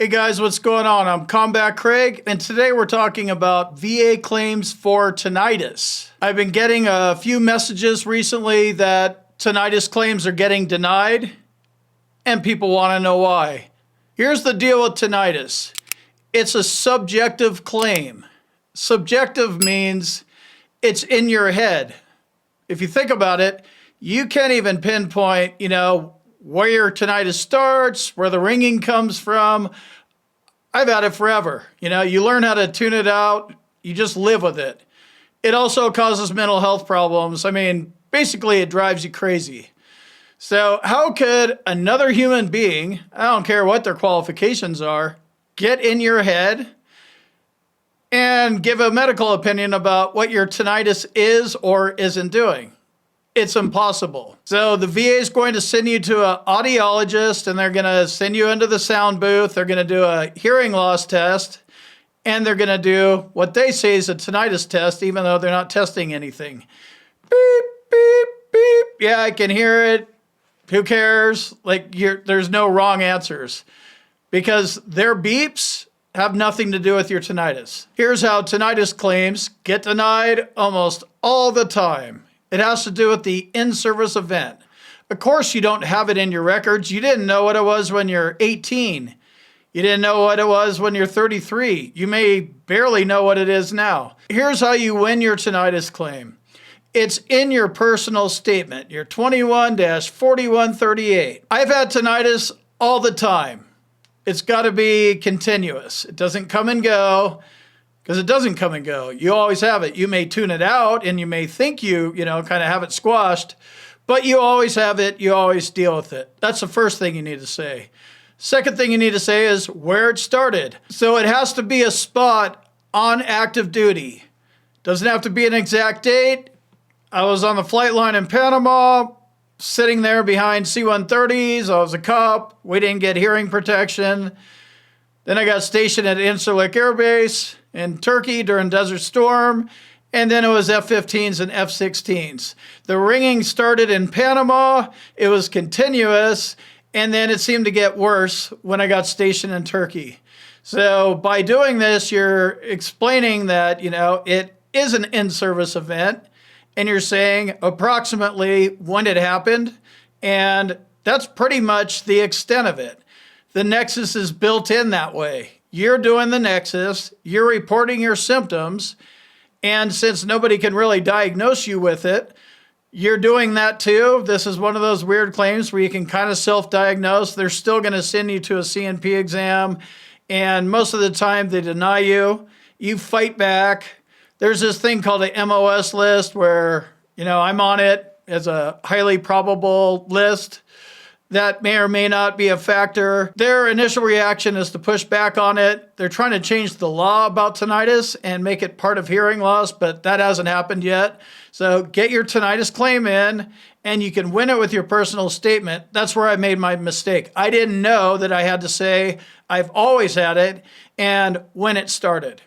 Hey guys, what's going on? I'm Combat Craig, and today we're talking about VA claims for tinnitus. I've been getting a few messages recently that tinnitus claims are getting denied, and people want to know why. Here's the deal with tinnitus. It's a subjective claim. Subjective means it's in your head. If you think about it, you can't even pinpoint, where your tinnitus starts, where the ringing comes from. I've had it forever. You learn how to tune it out. You just live with it. It also causes mental health problems. Basically, it drives you crazy. So how could another human being, I don't care what their qualifications are, get in your head and give a medical opinion about what your tinnitus is or isn't doing? It's impossible. So the VA is going to send you to an audiologist, and they're going to send you into the sound booth. They're going to do a hearing loss test, and they're going to do what they say is a tinnitus test, even though they're not testing anything. Beep, beep, beep. Yeah, I can hear it. Who cares? There's no wrong answers because their beeps have nothing to do with your tinnitus. Here's how tinnitus claims get denied almost all the time. It has to do with the in-service event. Of course, you don't have it in your records. You didn't know what it was when you're 18. You didn't know what it was when you're 33. You may barely know what it is now. Here's how you win your tinnitus claim. It's in your personal statement, your 21-4138. I've had tinnitus all the time. It's got to be continuous. It doesn't come and go. Because it doesn't come and go. You always have it. You may tune it out and you may think you kind of have it squashed, but you always have it. You always deal with it. That's the first thing you need to say. Second thing you need to say is where it started. So it has to be a spot on active duty. Doesn't have to be an exact date. I was on the flight line in Panama, sitting there behind C-130s. I was a cop. We didn't get hearing protection. Then I got stationed at Incirlik Air Base in Turkey during Desert Storm, and then it was F-15s and F-16s. The ringing started in Panama, it was continuous, and then it seemed to get worse when I got stationed in Turkey. So by doing this, you're explaining that, it is an in-service event, and you're saying approximately when it happened, and that's pretty much the extent of it. The nexus is built in that way. You're doing the nexus, you're reporting your symptoms, and since nobody can really diagnose you with it, you're doing that too. This is one of those weird claims where you can kind of self-diagnose. They're still going to send you to a CNP exam, and most of the time they deny you. You fight back. There's this thing called a MOS list where, I'm on it as a highly probable list. That may or may not be a factor. Their initial reaction is to push back on it. They're trying to change the law about tinnitus and make it part of hearing loss, but that hasn't happened yet. So get your tinnitus claim in, and you can win it with your personal statement. That's where I made my mistake. I didn't know that I had to say I've always had it and when it started.